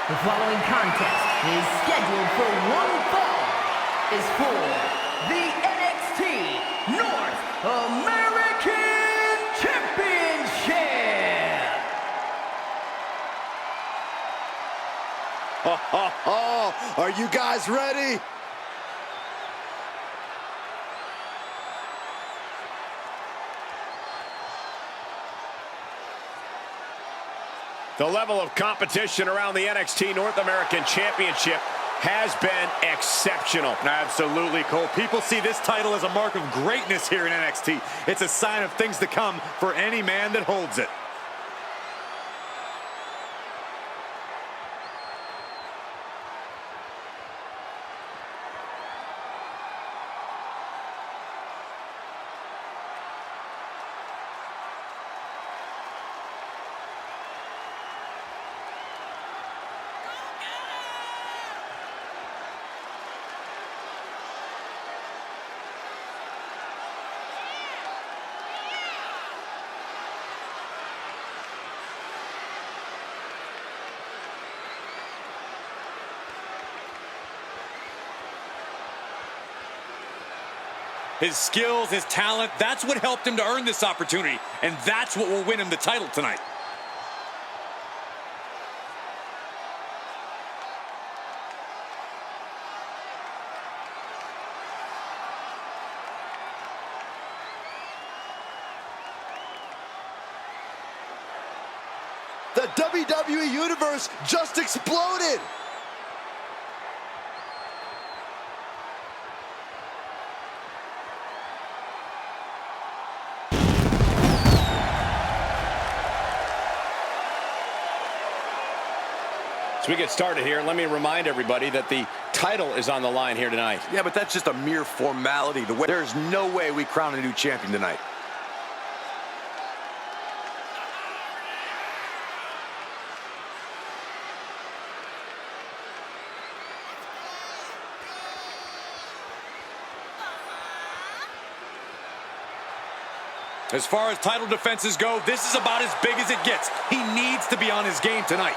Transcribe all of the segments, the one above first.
The following contest is scheduled for one fall. Is for the NXT North American Championship. Are you guys ready? The level of competition around the NXT North American Championship has been exceptional. Absolutely, Cole. People see this title as a mark of greatness here in NXT. It's a sign of things to come for any man that holds it. His skills, his talent, that's what helped him to earn this opportunity. And that's what will win him the title tonight. The WWE Universe just exploded! As we get started here, let me remind everybody that the title is on the line here tonight. Yeah, but that's just a mere formality. There's no way we crown a new champion tonight. As far as title defenses go, this is about as big as it gets. He needs to be on his game tonight.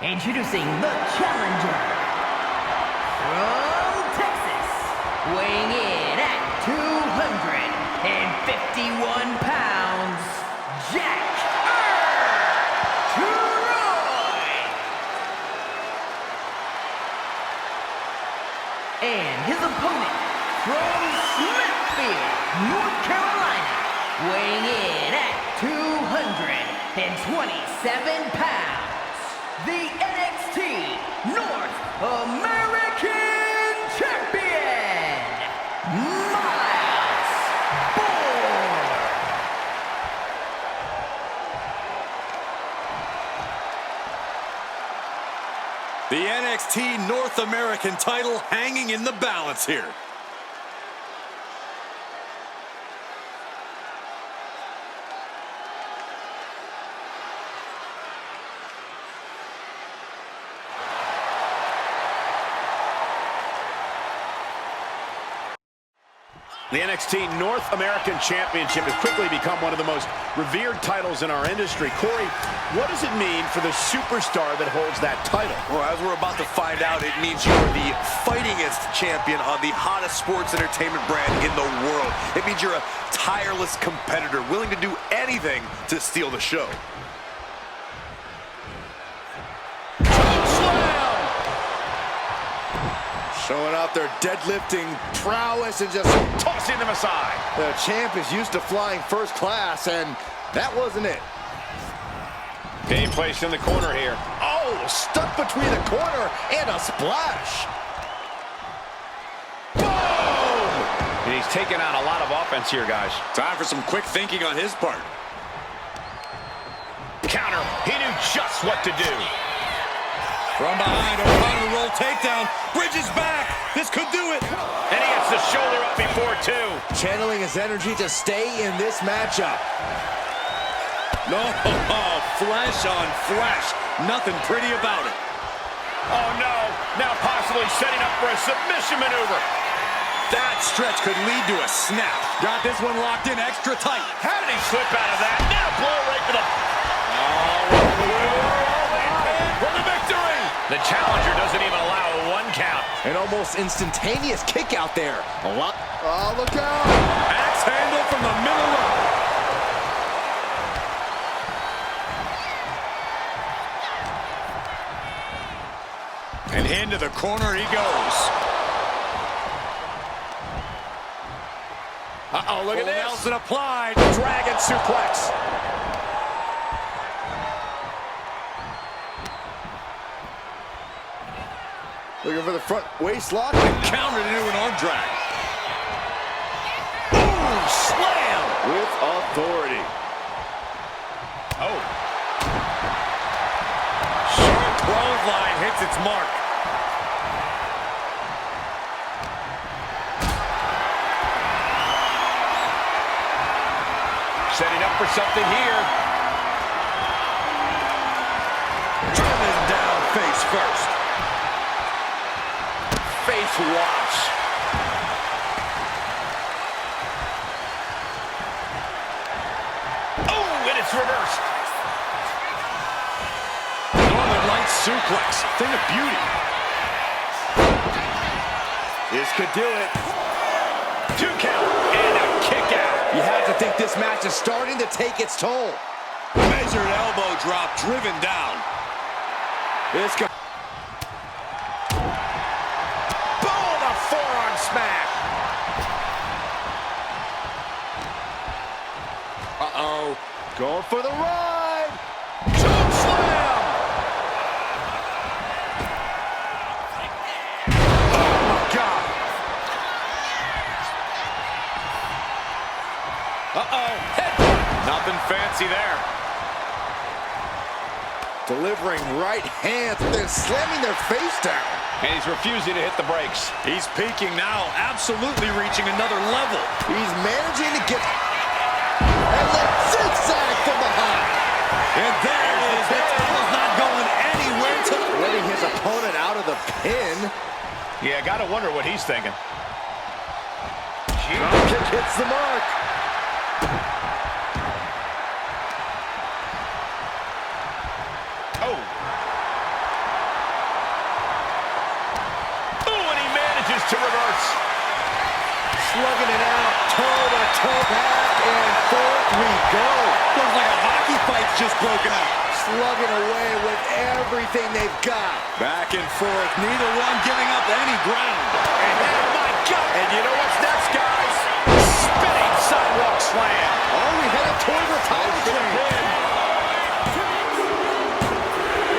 Introducing the challenger from Texas, weighing in at 251 pounds, Jack Troy. And his opponent from Smithfield, North Carolina, weighing in at 227 pounds. The NXT North American Champion, Miles Bourne. The NXT North American title hanging in the balance here. The NXT North American Championship has quickly become one of the most revered titles in our industry. Corey, what does it mean for the superstar that holds that title? Well, as we're about to find out, it means you're the fightingest champion on the hottest sports entertainment brand in the world. It means you're a tireless competitor, willing to do anything to steal the show. Showing off their deadlifting prowess and just tossing them aside. The champ is used to flying first class, and That wasn't it. Being placed in the corner here. Oh, stuck between the corner and a splash. Boom! And he's taking on a lot of offense here, guys. Time for some quick thinking on his part. Counter. He knew just what to do. From behind, O'Connor roll takedown. Bridges back. This could do it. And he gets the shoulder up before two. Channeling his energy to stay in this matchup. No, flesh on flesh. Nothing pretty about it. Oh, no. Now possibly setting up for a submission maneuver. That stretch could lead to a snap. Got this one locked in extra tight. How did he slip out of that? Now a blow right to the... For the victory! The challenger doesn't even allow a one count. An almost instantaneous kick out there. A lot. Oh, look out! Axe handle from the middle rope. And into the corner he goes. Uh-oh, look at this. Nelson applied. Dragon suplex. Looking for the front waist lock. Countered into an arm drag. Ooh, slam with authority. Oh. Sharp clothesline hits its mark. Setting up for something here. Driven down face first. Face wash. Oh, and it's reversed. Northern Lights suplex. Thing of beauty. This could do it. 2 count and a kick out. You have to think this match is starting to take its toll. Measured elbow drop driven down. This could... Boom, a forearm smash. Uh-oh. Going for the ride. Choke slam. Oh, my God. Uh-oh, head. Nothing fancy there. Delivering right hands, then slamming their face down. And he's refusing to hit the brakes. He's peaking now, absolutely reaching another level. He's managing to get... And the zigzag from behind. And there it is. That title's not going anywhere till... Letting his opponent out of the pin. Yeah, gotta wonder what he's thinking. Drop kick hits the mark. Oh. Oh, and he manages to reverse. Slugging it out, toe-to-toe, back and forth we go. Looks like a hockey fight's just broken out. Slugging away with everything they've got. Back and forth, neither one giving up any ground. And oh my God! And you know what's next, guys? Spinning sidewalk slam. Oh, we headed toward the title train.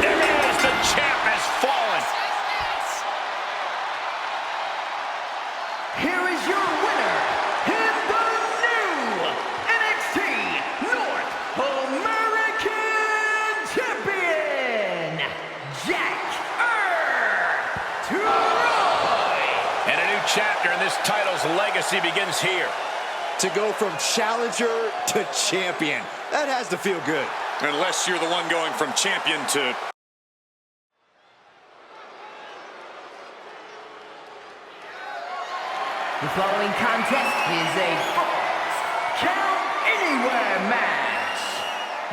There it is. The champ has fallen. Here is your winner, in the new NXT North American Champion, Jack Troy. And a new chapter in this title's legacy begins here. To go from challenger to champion. That has to feel good. Unless you're the one going from champion to... The following contest is a Falls Count Anywhere match.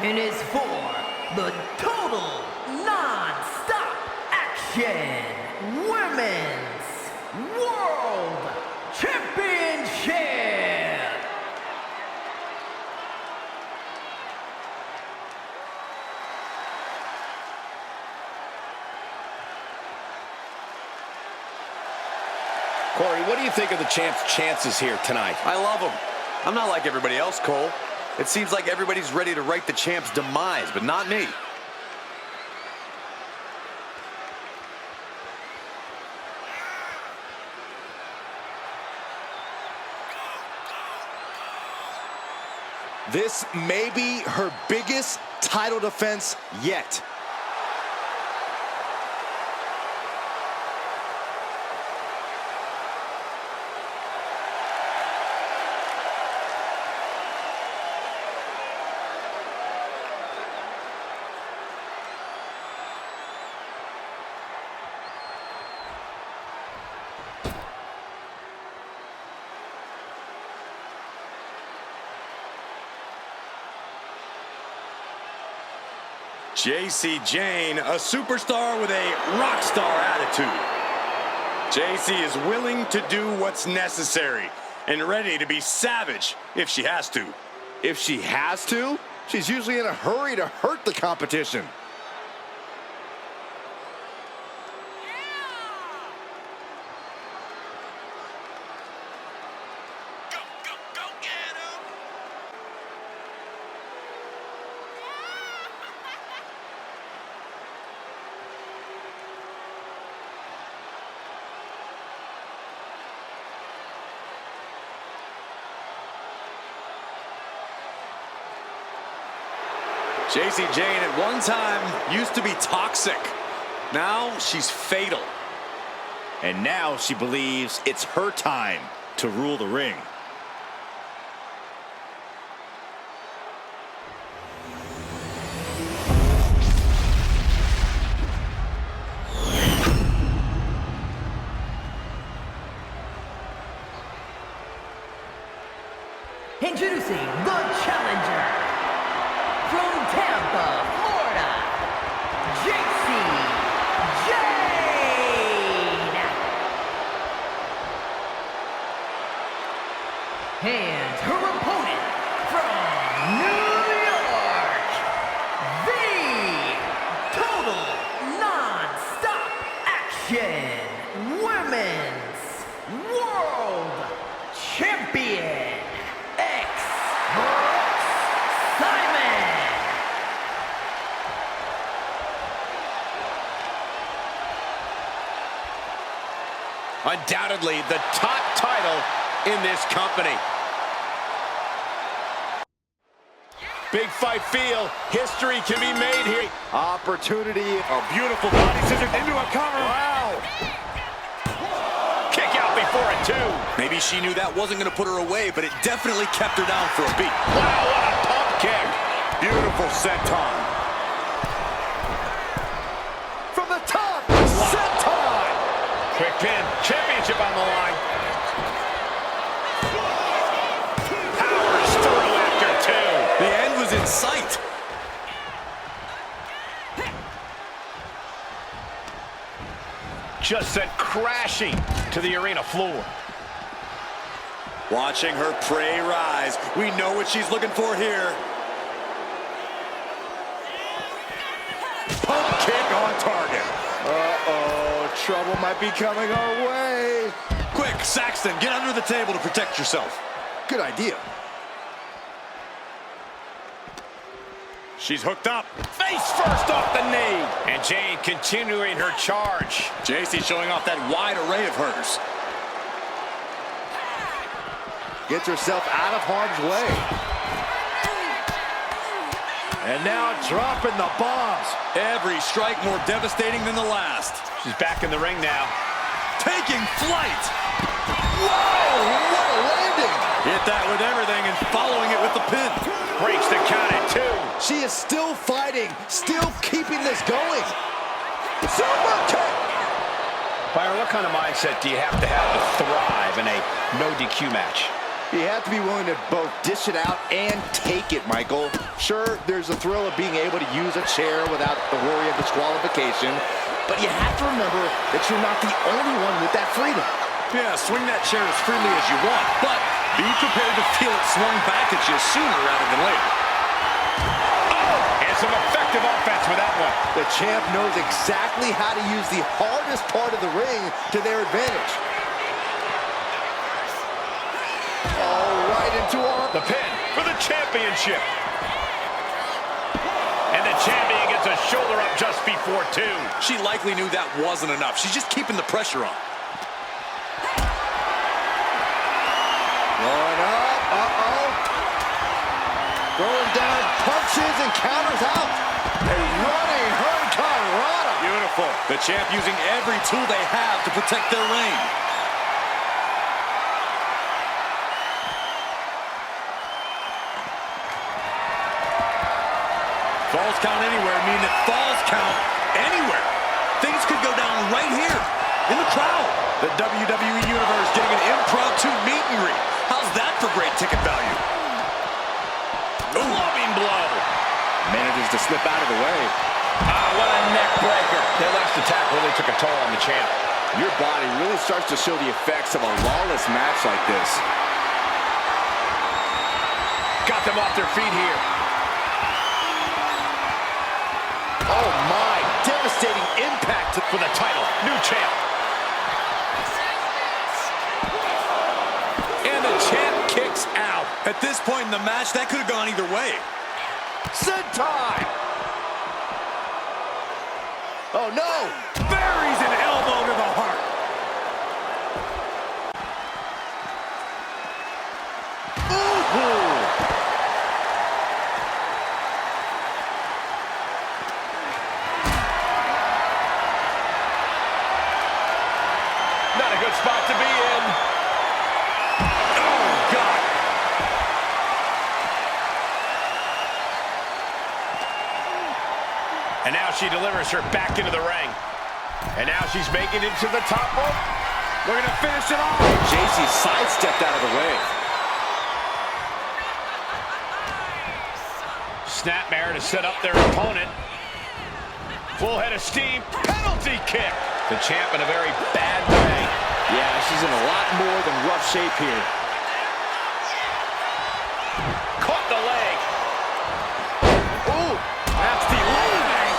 It is for the total non-stop action Women's World Championship. Corey, what do you think of the champ's chances here tonight? I love him. I'm not like everybody else, Cole. It seems like everybody's ready to write the champ's demise, but not me. This may be her biggest title defense yet. JC Jane, a superstar with a rock star attitude. JC is willing to do what's necessary and ready to be savage if she has to. If she has to, she's usually in a hurry to hurt the competition. JC Jane at one time used to be toxic. Now she's fatal. And now she believes it's her time to rule the ring. Introducing the challenger from Tampa, Florida, JC Jane. And her opponent from New York, the Total Non-Stop Action Women's World Champion. Undoubtedly the top title in this company. Big fight feel. History can be made here. Opportunity. A beautiful body scissors into a cover. Wow. Kick out before it, too. Maybe she knew that wasn't going to put her away, but it definitely kept her down for a beat. Wow, what a pump kick. Beautiful senton. From the top, senton. Quick pin. Championship on the line. Powers through after two. The end was in sight. Just sent crashing to the arena floor. Watching her prey rise. We know what she's looking for here. Pump kick on target. Uh-oh, trouble might be coming our way. Quick, Saxton, get under the table to protect yourself. Good idea. She's hooked up. Face first off the knee. And Jane continuing her charge. JC showing off that wide array of hers. Gets herself out of harm's way. And now dropping the bombs. Every strike more devastating than the last. She's back in the ring now. Taking flight. Whoa, what a landing. Hit that with everything and following it with the pin. Breaks the count at two. She is still fighting, still keeping this going. Super kick. Byron, what kind of mindset do you have to thrive in a no DQ match? You have to be willing to both dish it out and take it, Michael. Sure, there's a thrill of being able to use a chair without the worry of disqualification, but you have to remember that you're not the only one with that freedom. Yeah, swing that chair as freely as you want, but be prepared to feel it swung back at you sooner rather than later. Oh, and some effective offense with that one. The champ knows exactly how to use the hardest part of the ring to their advantage. Oh, right into our... The pin. for the championship. And the champion gets a shoulder up just before 2. She likely knew that wasn't enough. She's just keeping the pressure on. Going up, throwing down punches and counters out. A running hurricane rana. Beautiful. The champ using every tool they have to protect their reign. Falls count anywhere mean that falls count anywhere. Things could go down right here in the crowd. The WWE Universe getting an impromptu meet and greet. How's that for great ticket value? Loving blow. Manages to slip out of the way. What a neck breaker. That last attack really took a toll on the champ. Your body really starts to show the effects of a lawless match like this. Got them off their feet here. Oh my, devastating impact For the title, new champ. And the champ kicks out. At this point in the match, that could have gone either way. senton. Oh no! Buries an elbow to the heart. Not a good spot to be in. Oh, God. And now she delivers her back into the ring. And now she's making it to the top rope. We're going to finish it off. JC sidestepped out of the way. Snapmare to set up their opponent. Full head of steam. Penalty kick. The champ in a very bad way. Yeah, she's in a lot more than rough shape here. Caught the leg. Ooh, nasty leg.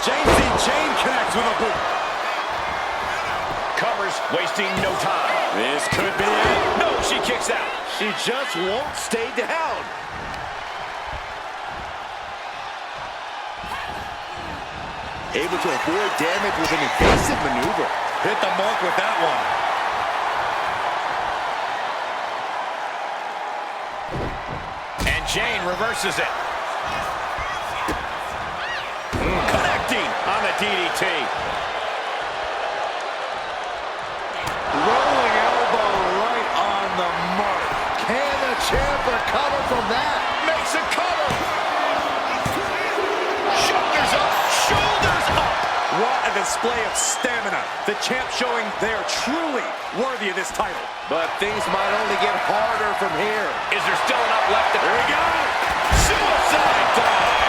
JC chain connects with a boot. Covers, wasting no time. This could be it. No, she kicks out. She just won't stay down. Able to avoid damage with an evasive maneuver. Hit the mark with that one. And Jane reverses it. Connecting on the DDT. Rolling elbow right on the mark. Can the champ recover from that? Makes a cover. Shoulders up. Shoulders up. What a display of stamina. The champ showing they are truly worthy of this title. But things might only get harder from here. Is there still enough left? Here we go. Suicide dive.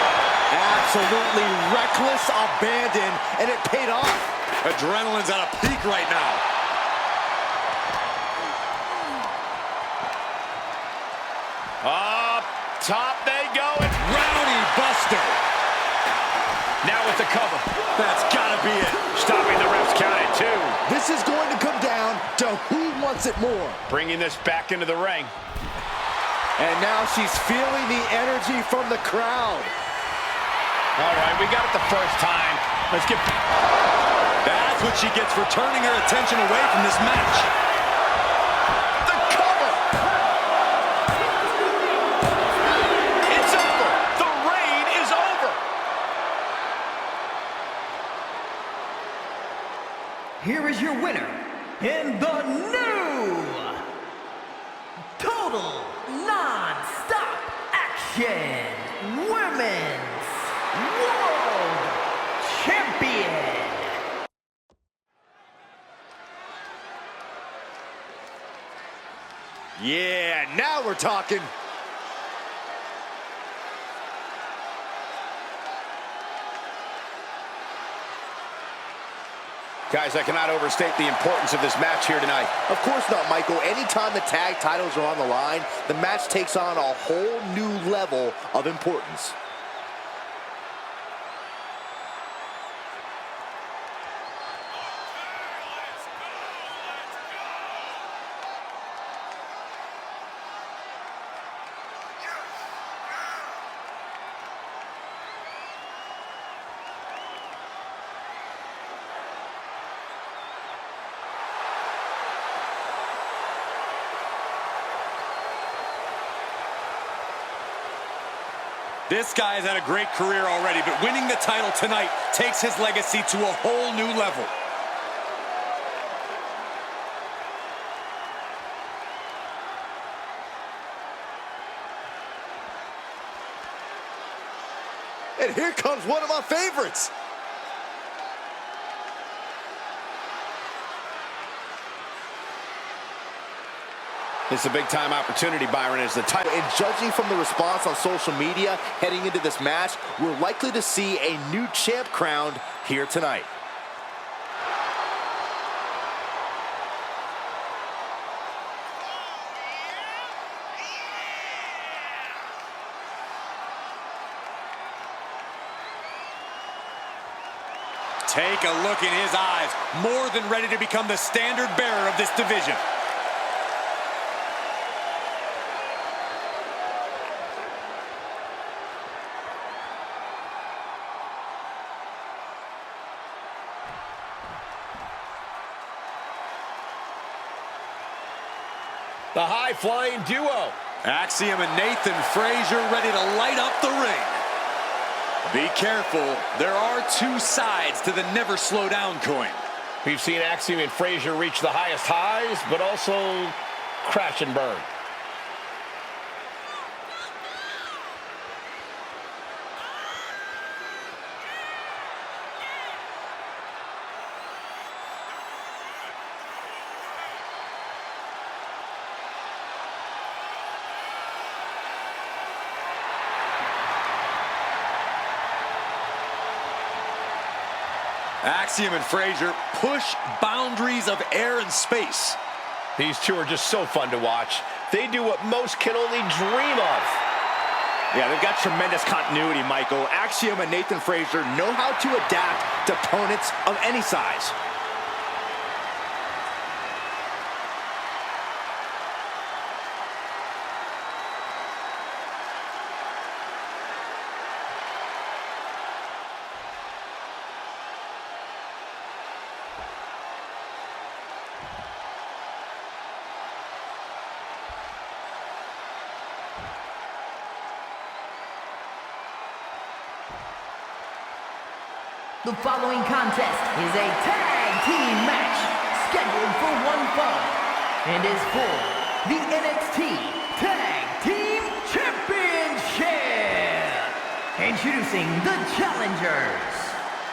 Absolutely reckless abandon, and it paid off. Adrenaline's at a peak right now. Up top they go. And Rowdy Buster. now with the cover. That's gotta be it. Stopping the ref's count at 2. This is going to come down to who wants it more. Bringing this back into the ring. And now she's feeling the energy from the crowd. All right, we got it the first time. Let's get... That's what she gets for turning her attention away from this match. The cover! It's over. The reign is over. Here is your winner, in the new Total Non-Stop Action Women's World Champion. Yeah, now we're talking. Guys, I cannot overstate the importance of this match here tonight. Of course not, Michael. Anytime the tag titles are on the line, the match takes on a whole new level of importance. This guy has had a great career already, but winning the title tonight takes his legacy to a whole new level. And here comes one of my favorites. It's a big-time opportunity, Byron, as the title. And judging from the response on social media heading into this match, we're likely to see a new champ crowned here tonight. Take a look in his eyes, more than ready to become the standard bearer of this division. The high-flying duo. Axiom and Nathan Frazier ready to light up the ring. Be careful, there are two sides to the never slow down coin. We've seen Axiom and Frazier reach the highest highs, but also crash and burn. Axiom and Frazier push boundaries of air and space. These two are just so fun to watch. They do what most can only dream of. Yeah, they've got tremendous continuity, Michael. Axiom and Nathan Frazier know how to adapt to opponents of any size. The following contest is a tag team match scheduled for one fall and is for the NXT Tag Team Championship. Introducing the challengers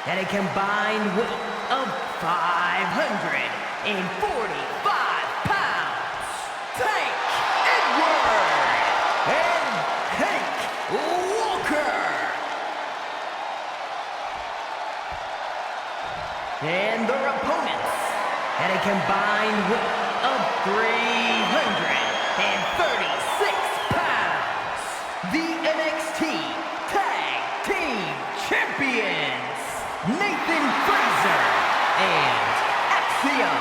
at a combined weight of 545 pounds. Tank Edward and Hank Walker. And their opponents at a combined weight of 336 pounds, the NXT Tag Team Champions, Nathan Frazier and Axiom.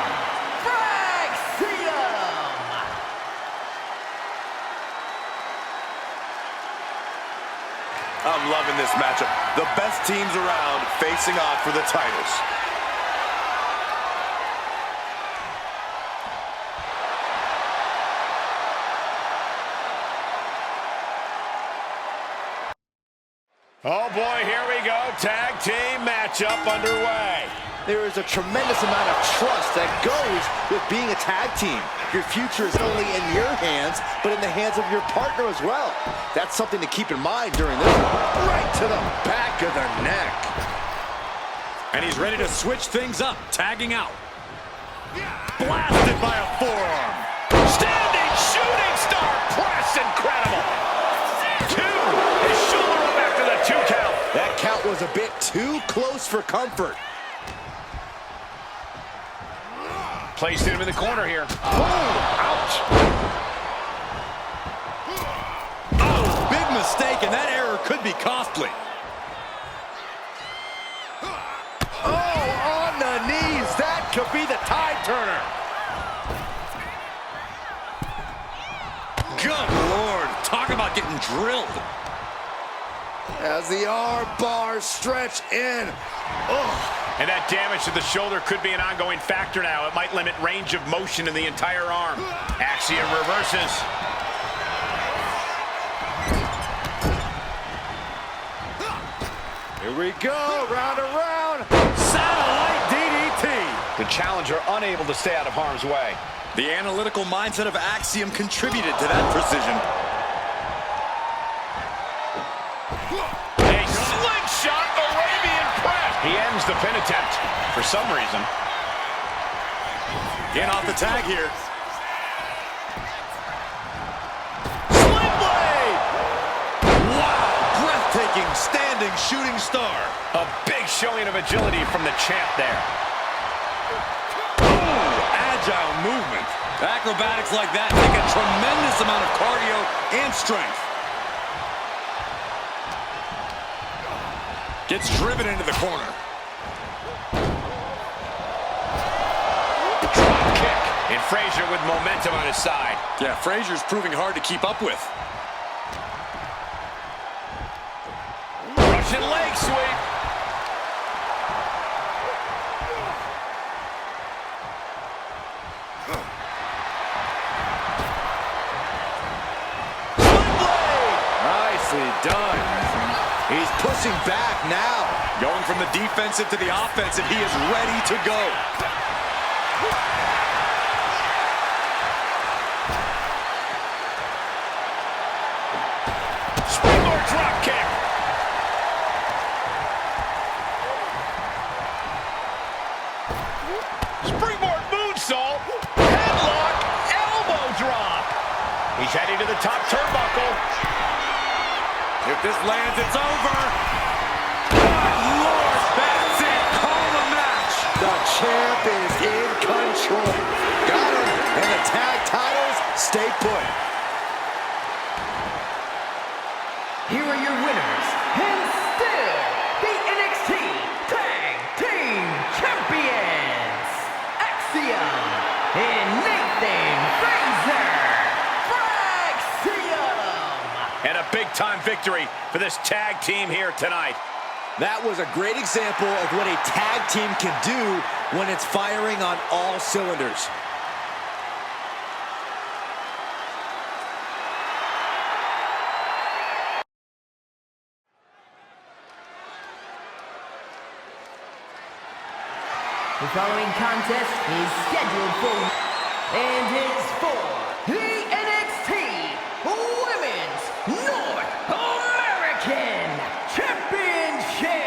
I'm loving this matchup. The best teams around facing off for the titles. Oh boy, here we go. Tag team matchup underway. There is a tremendous amount of trust that goes with being a tag team. Your future is not only in your hands, but in the hands of your partner as well. That's something to keep in mind during this one. Right to the back of the neck. And he's ready to switch things up, tagging out. Blasted by a forearm. Standing shooting star press, incredible. Two, his shoulder up after the 2 count. That count was a bit too close for comfort. Placing him in the corner here. Ouch. Oh, big mistake, and that error could be costly. Oh, on the knees. That could be the tide turner. Good Lord, talk about getting drilled. As the arm bars stretch in. Oh. And that damage to the shoulder could be an ongoing factor now. It might limit range of motion in the entire arm. Axiom reverses. Here we go, round and round. Satellite DDT. The challenger unable to stay out of harm's way. The analytical mindset of Axiom contributed to that precision. A slingshot Arabian press. He ends the pin attempt for some reason. Getting off the tag here. Breathtaking standing shooting star. A big showing of agility from the champ there. Ooh, agile movement. Acrobatics like that take a tremendous amount of cardio and strength. Gets driven into the corner. Drop kick. And Frazier with momentum on his side. Yeah, Frazier's proving hard to keep up with. Russian leg sweep. Nicely done. He's pushing back now. Going from the defensive to the offensive, he is ready to go. Springboard drop kick. Springboard moonsault. Headlock. Elbow drop. He's heading to the top turnbuckle. If this lands, it's over. Good Lord, that's it. Call the match. The champ is in control. Got him. And the tag titles stay put. Here are your winners, and still the NXT Tag Team Champions, Axiom and Nathan Frazier. And a big-time victory for this tag team here tonight. That was a great example of what a tag team can do when it's firing on all cylinders. The following contest is scheduled for and is for the NXT Women's North American Championship.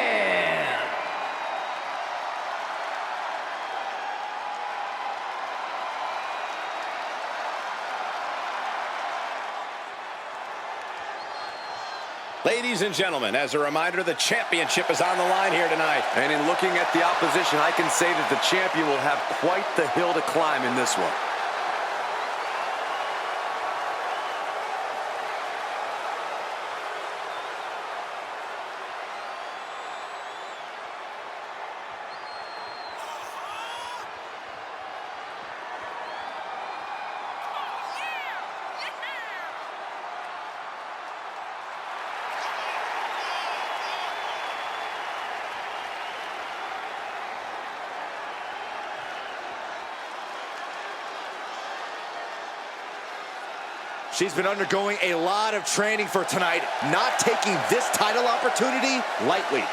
Ladies and gentlemen, as a reminder, the championship is on the line here tonight. And in looking at the opposition, I can say that the champion will have quite the hill to climb in this one. She's been undergoing a lot of training for tonight, not taking this title opportunity lightly.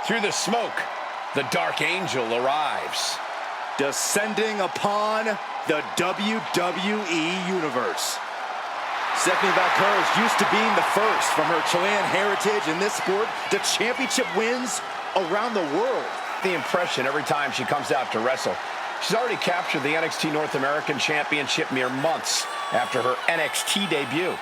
Through the smoke, the Dark Angel arrives. Descending upon the WWE Universe. Stephanie Valcour is used to being the first from her Chilean heritage in this sport to championship wins around the world. The impression every time she comes out to wrestle. She's already captured the NXT North American Championship mere months after her NXT debut.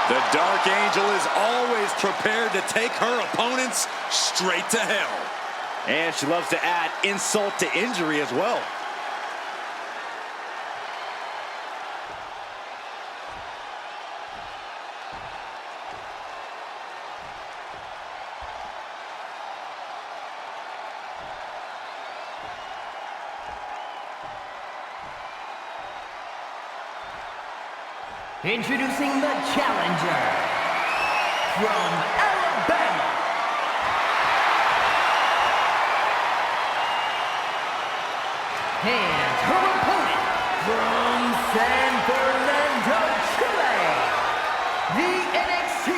The Dark Angel is always prepared to take her opponents straight to hell. And she loves to add insult to injury as well. Introducing the challenger from Alabama, and her opponent from San Fernando, Chile, the NXT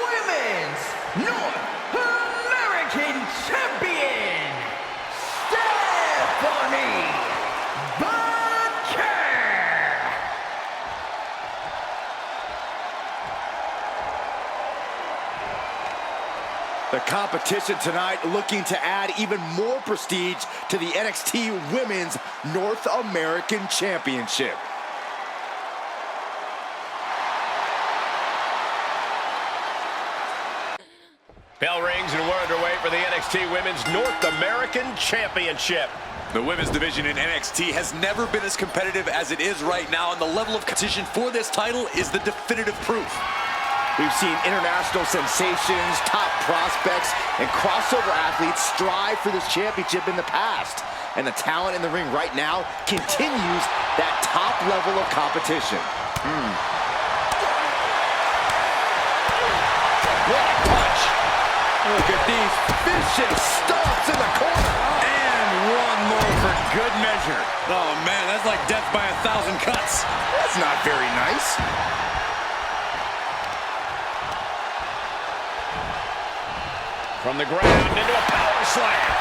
Women's North American Champion, Stephanie. The competition tonight looking to add even more prestige to the NXT Women's North American Championship. Bell rings and we're underway for the NXT Women's North American Championship. The women's division in NXT has never been as competitive as it is right now, and the level of competition for this title is the definitive proof. We've seen international sensations, top prospects, and crossover athletes strive for this championship in the past. And the talent in the ring right now continues that top level of competition. What a punch! Look at these vicious stomps in the corner. And one more for good measure. Oh, man, that's like death by 1,000 cuts. That's not very nice. From the ground into a power slam.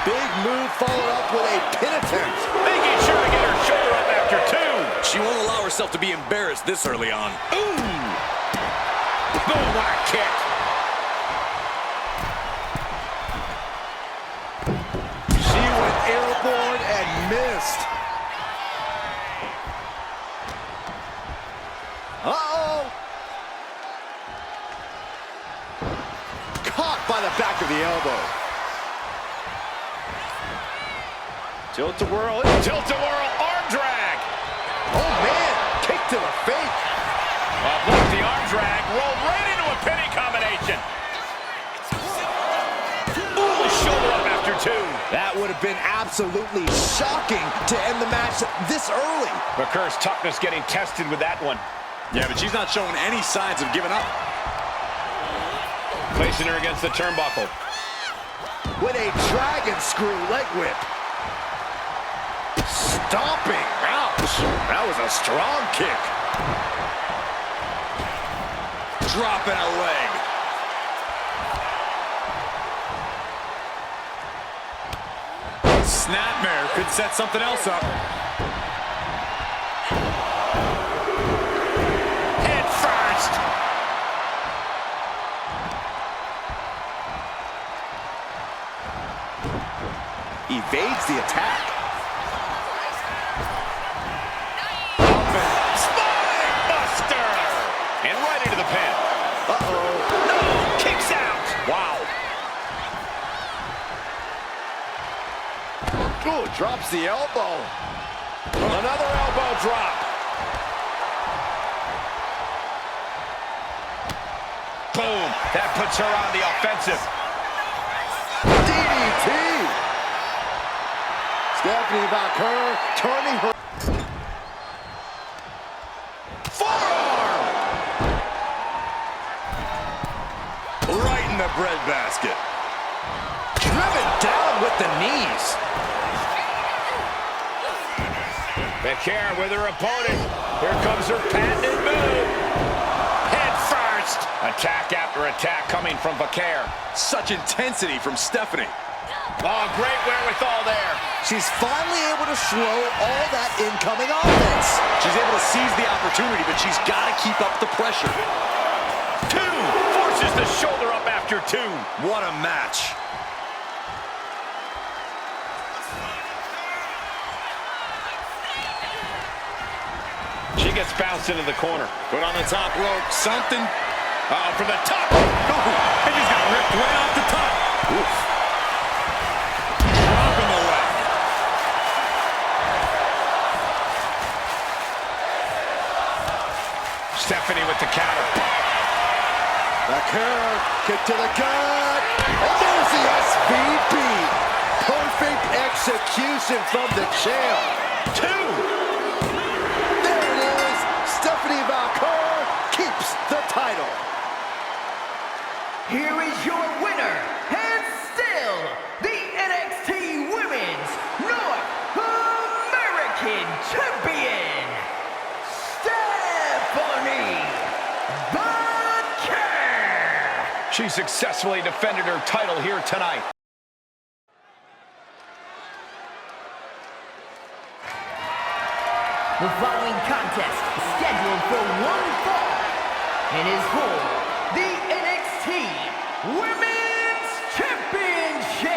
Big move followed up with a pin attempt. Making sure to get her shoulder up after two. She won't allow herself to be embarrassed this early on. Ooh! Boom, what a kick. She went airborne and missed. Uh-oh! Caught by the back of the elbow. Tilt-a-whirl. Tilt-a-whirl, arm drag. Oh, man. Kick to the face. Block the arm drag, rolled right into a pinning combination. Ooh, shoulder up after two. That would have been absolutely shocking to end the match this early. McCur's toughness getting tested with that one. Yeah, but she's not showing any signs of giving up. Placing her against the turnbuckle. With a dragon screw leg whip. Stomping. Ouch. That was a strong kick. Dropping a leg. Snapmare could set something else up. Head first. Evades the attack. Spine buster. And right into the pin. Uh-oh. No, kicks out. Wow. Ooh, drops the elbow. Another elbow drop. Boom. That puts her on the offensive. DDT. Stephanie McCur turning her. Forearm. Right in the breadbasket. Driven down with the knees. McCare with her opponent. Here comes her patented move. Head first. Attack after attack coming from Vaquer. Such intensity from Stephanie. Oh, great wherewithal there. She's finally able to slow all that incoming offense. She's able to seize the opportunity, but she's got to keep up the pressure. Two. Forces the shoulder up after two. What a match. She gets bounced into the corner. Put on the top rope. Something. From the top. Ooh, and just got ripped right off the top. Oof. Dropping the leg. Stephanie with the counter. McCur, kick to the gut. And there's the SVP. Perfect execution from the champ. Two. There it is. the title. Here is your winner, and still the NXT Women's North American Champion, Stephanie Baker. She successfully defended her title here tonight. The following contest is scheduled for one fall and is for the NXT Women's Championship.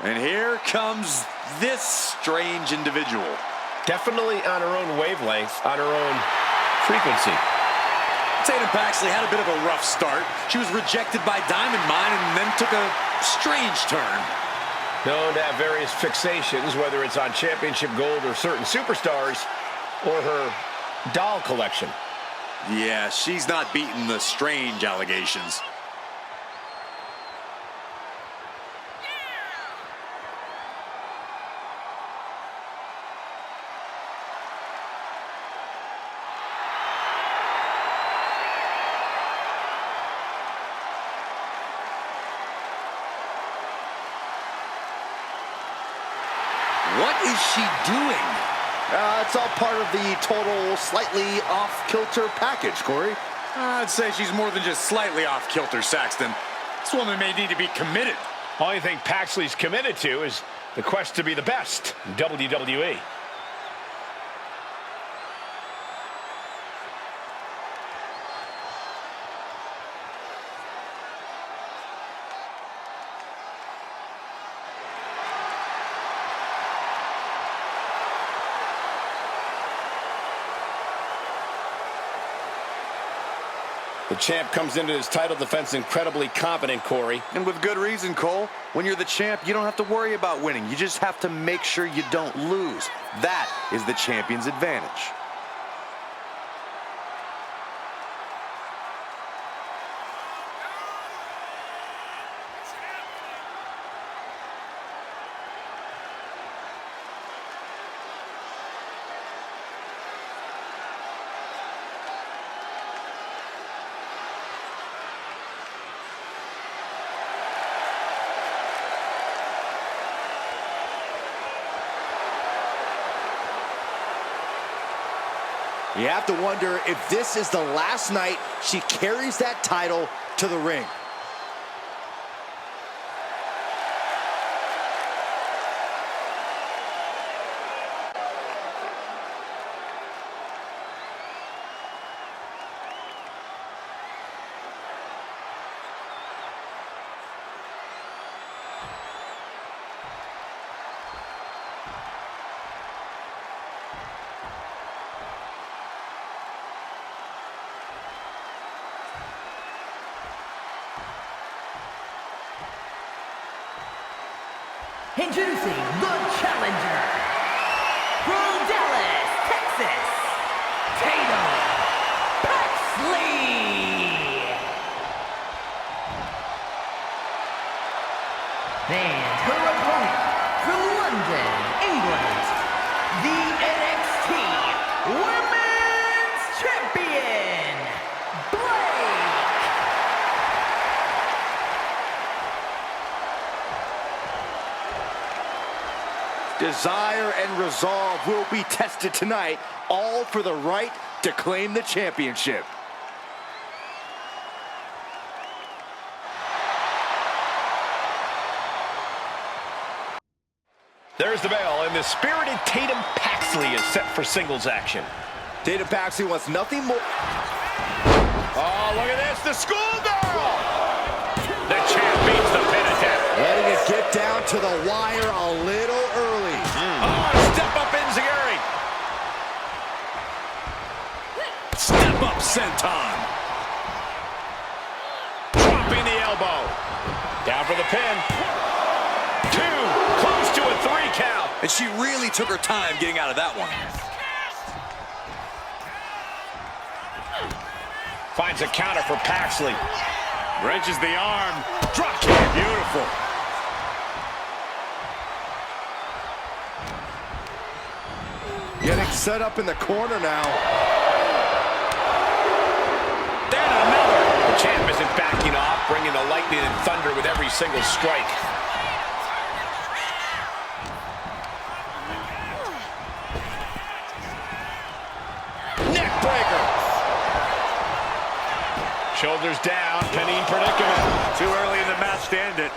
And here comes this strange individual. Definitely on her own wavelength, on her own frequency. Tatum Paxley had a bit of a rough start. She was rejected by Diamond Mine and then took a strange turn. Known to have various fixations, whether it's on championship gold or certain superstars, or her doll collection. Yeah, she's not beating the strange allegations. What is she doing? It's all part of the total slightly off-kilter package, Corey. I'd say she's more than just slightly off-kilter, Saxton. This woman may need to be committed. Only thing Paxley's committed to is the quest to be the best in WWE. The champ comes into his title defense incredibly confident, Corey. And with good reason, Cole. When you're the champ, you don't have to worry about winning. You just have to make sure you don't lose. That is the champion's advantage. You have to wonder if this is the last night she carries that title to the ring. Introducing the challenger from Dallas, Texas, Tatum Paxley. And her opponent from London, England, the NXT Women's Champion, Blake. Desire and resolve will be tested tonight, all for the right to claim the championship. There's the bell, and the spirited Tatum Paxley is set for singles action. Tatum Paxley wants nothing more. Oh, look at this, the schoolgirl! The champ beats the pin attempt. Letting it get down to the wire a little early. Oh, step up Enziguri. Step up, senton. Dropping the elbow. Down for the pin. 2, close to a 3 count. And she really took her time getting out of that one. Finds a counter for Paxley. Wrenches the arm. Drop kick. Beautiful. Getting set up in the corner now. Then another. The champ isn't backing off, bringing the lightning and thunder with every single strike. Neck breaker. Shoulders down, pinning predicament. Too early in the match to end it.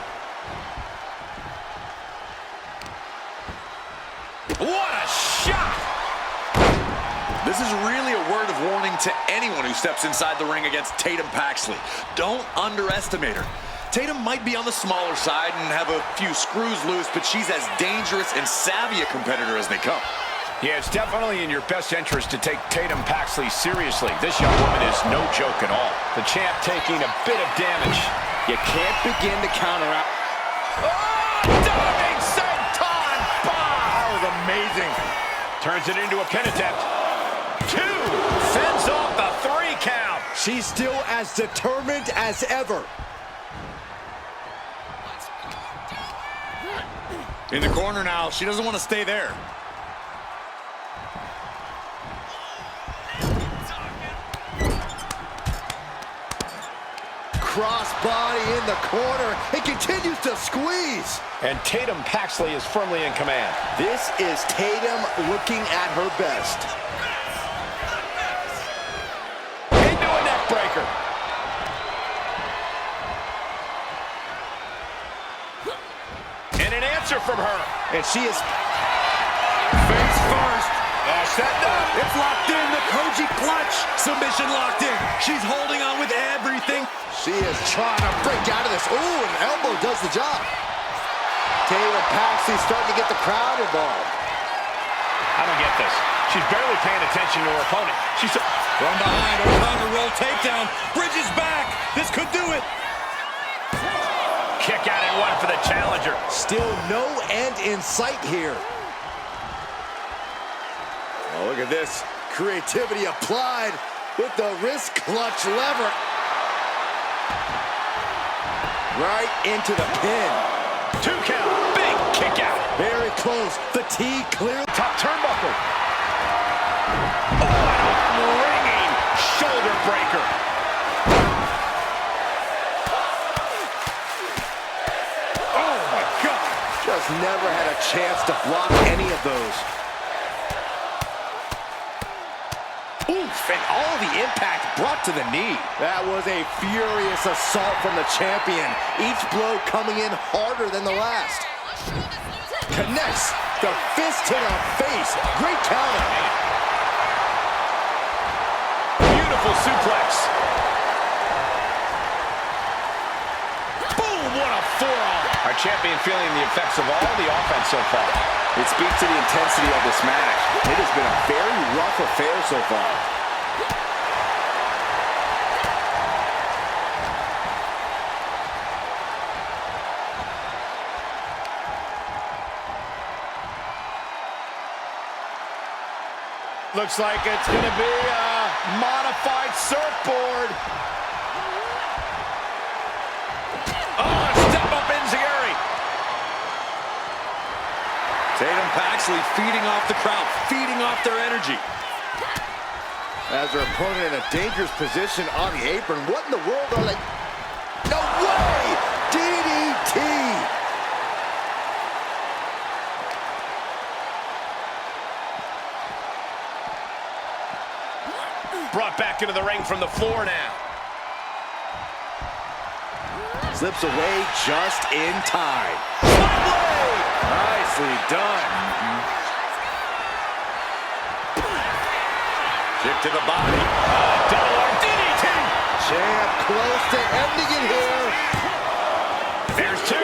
What a shot! This is really a word of warning to anyone who steps inside the ring against Tatum Paxley. Don't underestimate her. Tatum might be on the smaller side and have a few screws loose, but she's as dangerous and savvy a competitor as they come. Yeah, it's definitely in your best interest to take Tatum Paxley seriously. This young woman is no joke at all. The champ taking a bit of damage. You can't begin to counter out. Oh, diving senton bomb! That was amazing. Turns it into a pin attempt. 2, fends off the 3 count. She's still as determined as ever. In the corner now, she doesn't want to stay there. Crossbody in the corner. It continues to squeeze. And Tatum Paxley is firmly in command. This is Tatum looking at her best. Into a neck breaker. And an answer from her. And she is Face first. Set up. It's locked in. The Koji clutch. Submission locked in. She's holding on with everything. She is trying to break out of this. Ooh, an elbow does the job. Tatum Paxley starting to get the crowd involved. I don't get this. She's barely paying attention to her opponent. She's From behind, a counter roll takedown. Bridges back. This could do it. kick out and one for the challenger. Still no end in sight here. Oh, look at this. Creativity applied with the wrist clutch lever. Right into the pin. 2 count. Big kick out. Very close. The T clear. Top turnbuckle. Oh, an arm-wringing shoulder breaker. Oh, my God. Just never had a chance to block any of those. Oof, and all the impact brought to the knee. That was a furious assault from the champion. Each blow coming in harder than the last. Connects the fist to the face. Great counter. Beautiful suplex. Boom, what a forearm. Our champion feeling the effects of all the offense so far. It speaks to the intensity of this match. It has been a very rough affair so far. Looks like it's going to be a modified surfboard. Oh, step up enziguri. Tatum Paxley feeding off the crowd, feeding off their energy. As their opponent in a dangerous position on the apron. What in the world are they? No way! DDT! Brought back into the ring from the floor now. Slips away just in time. Nicely done. Kick to the body. Double DDT. Champ close to ending it here. There's 2.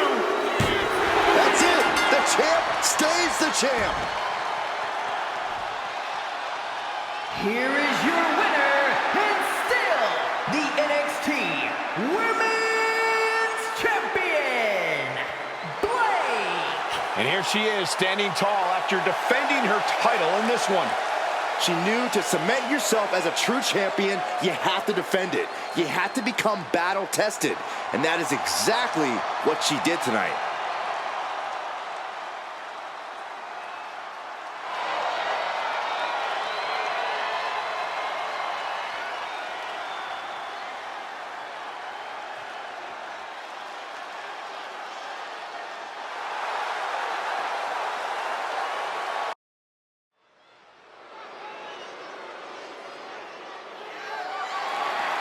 That's it. The champ stays the champ. Here is your winner, and still the NXT Women's Champion, Blake. And here she is, standing tall after defending her title in this one. She knew to cement yourself as a true champion, you have to defend it. You have to become battle-tested. And that is exactly what she did tonight.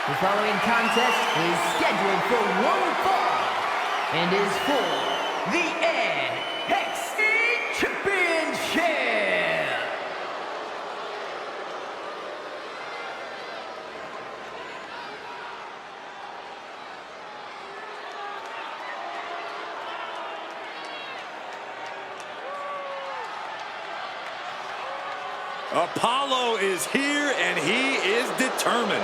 The following contest is scheduled for one fall and is for the NXT Championship. Apollo is here, and he is determined.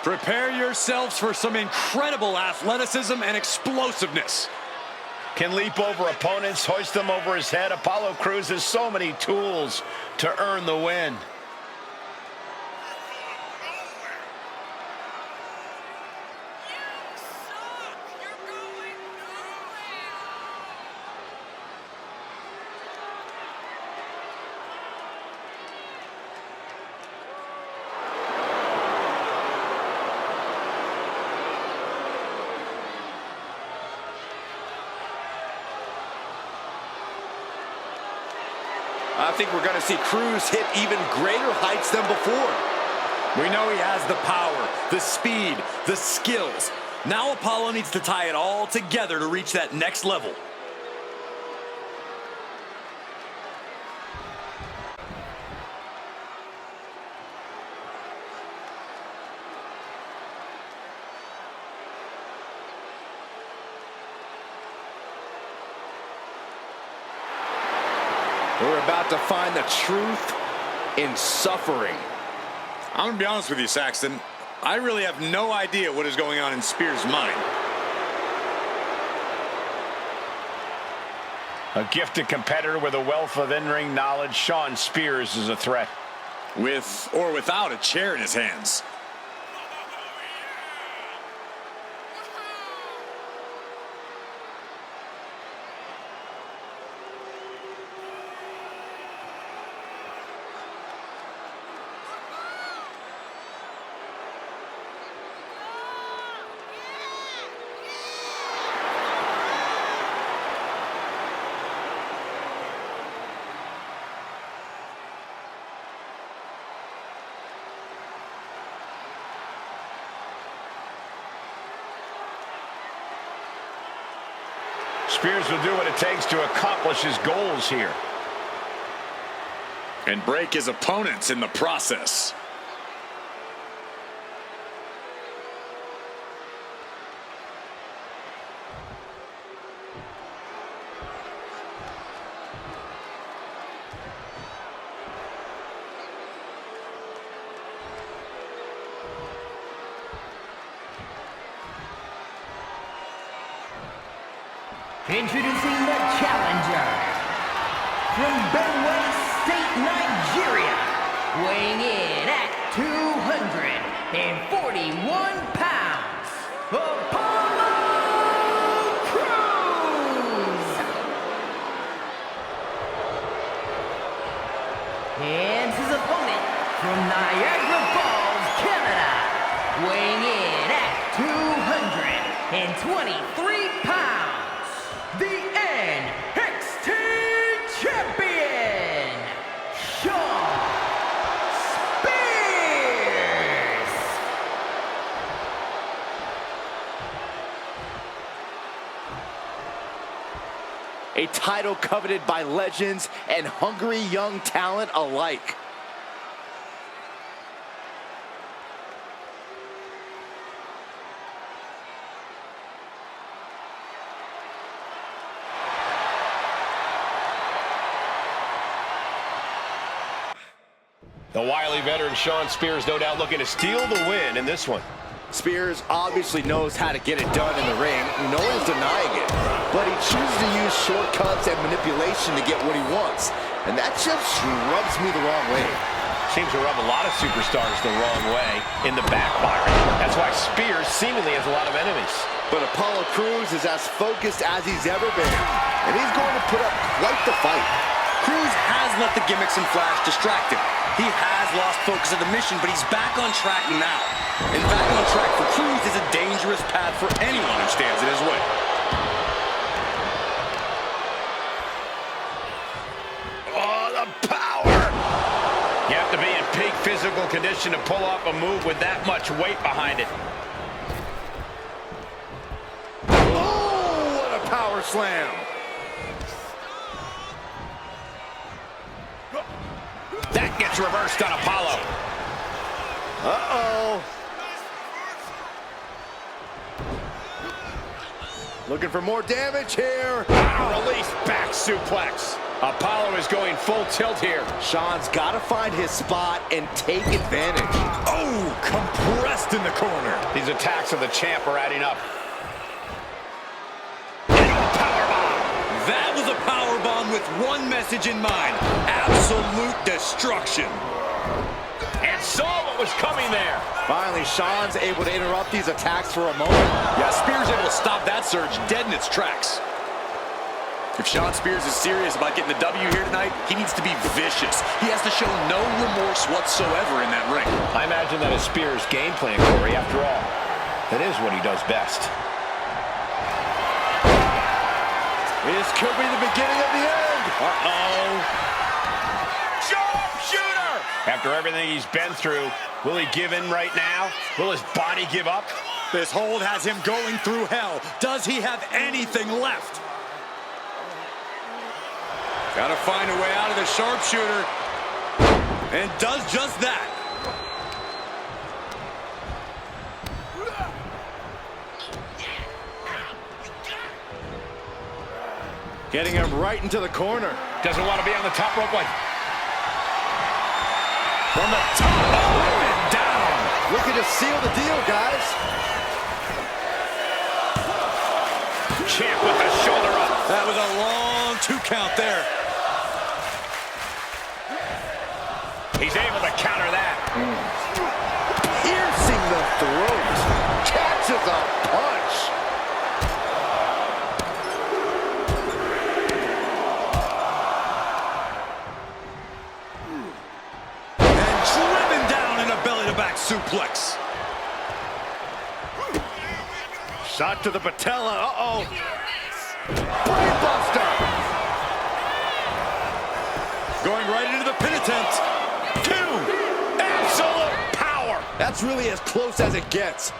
Prepare yourselves for some incredible athleticism and explosiveness. Can leap over opponents, hoist them over his head. Apollo Crews has so many tools to earn the win. I think we're going to see Crews hit even greater heights than before. We know he has the power, the speed, the skills. Now Apollo needs to tie it all together to reach that next level. We're about to find the truth in suffering. I'm going to be honest with you, Saxton. I really have no idea what is going on in Spears' mind. A gifted competitor with a wealth of in-ring knowledge, Shawn Spears is a threat. With or without a chair in his hands. Spears will do what it takes to accomplish his goals here. And break his opponents in the process. Introducing the challenger from Benue State, Nigeria, weighing in at 241 pounds, Apollo Crews. And his opponent from Niagara Falls, Canada, weighing in at 223 pounds. The NXT Champion, Shawn Spears. A title coveted by legends and hungry young talent alike. The wily veteran Shawn Spears no doubt looking to steal the win in this one. Spears obviously knows how to get it done in the ring. No one's denying it. But he chooses to use shortcuts and manipulation to get what he wants. And that just rubs me the wrong way. Seems to rub a lot of superstars the wrong way in the backfiring. That's why Spears seemingly has a lot of enemies. But Apollo Crews is as focused as he's ever been. And he's going to put up quite the fight. Crews has let the gimmicks and flash distract him. He has lost focus of the mission, but he's back on track now. And back on track for Crews is a dangerous path for anyone who stands in his way. physical condition to pull off a move with that much weight behind it. Oh, what a power slam. That gets reversed on Apollo. Uh-oh. Looking for more damage here. Release back suplex. Apollo is going full tilt here. Shawn's got to find his spot and take advantage. Oh, compressed in the corner. These attacks of the champ are adding up. That was a power bomb with one message in mind: absolute destruction. And saw what was coming there. Finally, Shawn's able to interrupt these attacks for a moment. Yeah, Spears able to stop that surge dead in its tracks. If Shawn Spears is serious about getting the W here tonight, he needs to be vicious. He has to show no remorse whatsoever in that ring. I imagine that is Spears' game plan, Corey. After all, that is what he does best. This could be the beginning of the end. Uh-oh. Sharpshooter! After everything he's been through, will he give in right now? Will his body give up? This hold has him going through hell. Does he have anything left? Gotta find a way out of the sharpshooter. And does just that. Getting him right into the corner. Doesn't want to be on the top rope like... From the top, up and down. Looking to seal the deal, guys. Champ with the shoulder up. That was a long 2 count there. He's able to counter that. Piercing the throat. Catches a punch. And driven down in a belly-to-back suplex. Shot to the patella. Uh-oh. Brainbuster. Going right into the pin attempt. 2. Absolute power. That's really as close as it gets.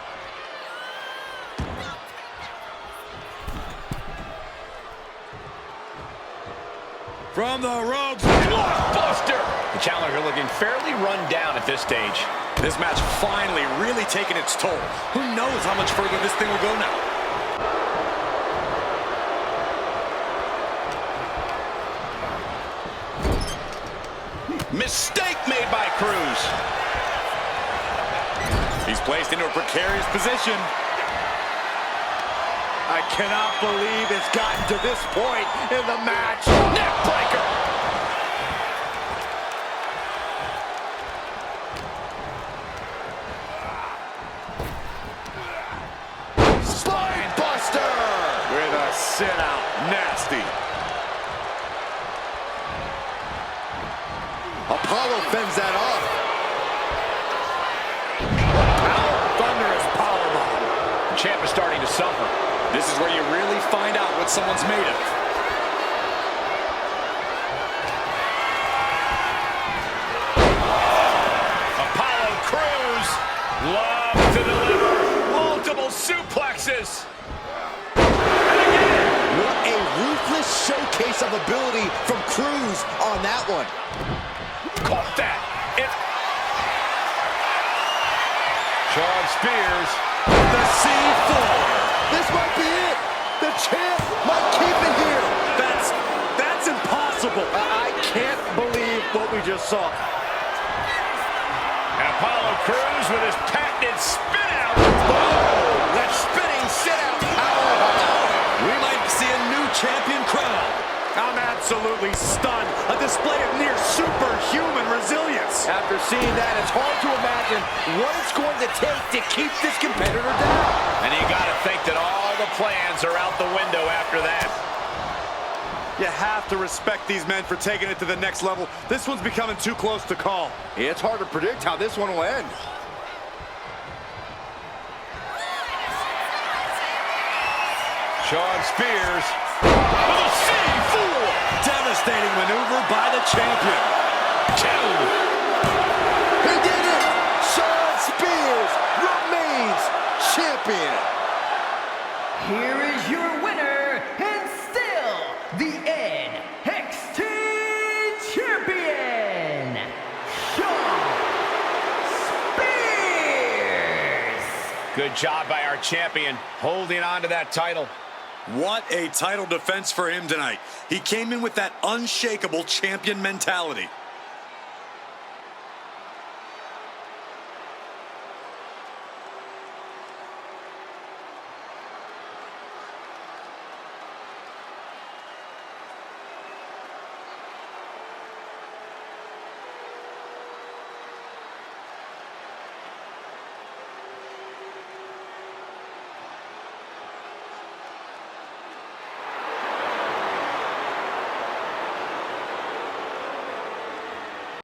From the ropes. Blockbuster. The challenger looking fairly run down at this stage. This match finally really taking its toll. Who knows how much further this thing will go now? Mistake made by Cruz. He's placed into a precarious position. I cannot believe it's gotten to this point in the match. Neck breaker. Spine buster with a sit out. Nasty. Apollo fends that off. Thunderous powerbomb. The champ is starting to suffer. This is where you really find out what someone's made of. Apollo Crews loves to deliver multiple suplexes. What a ruthless showcase of ability from Cruz on that one. Caught that. Shawn Spears. The C4. This might be it. The champ might keep it here. That's impossible. I can't believe what we just saw. And Apollo Crews with his patented spin out. Oh, that spinning sit out powerbomb. We might see a new champion crown. I'm absolutely stunned. A display of near superhuman resilience. After seeing that, it's hard to imagine what it's going to take to keep this competitor down. And you got to think that all the plans are out the window after that. You have to respect these men for taking it to the next level. This one's becoming too close to call. It's hard to predict how this one will end. Shawn Spears with a C4. Devastating maneuver by the champion. 2. He did it! here is your winner, and still the NXT Champion, Shawn Spears. Good job by our champion, holding on to that title. What a title defense for him tonight. He came in with that unshakable champion mentality.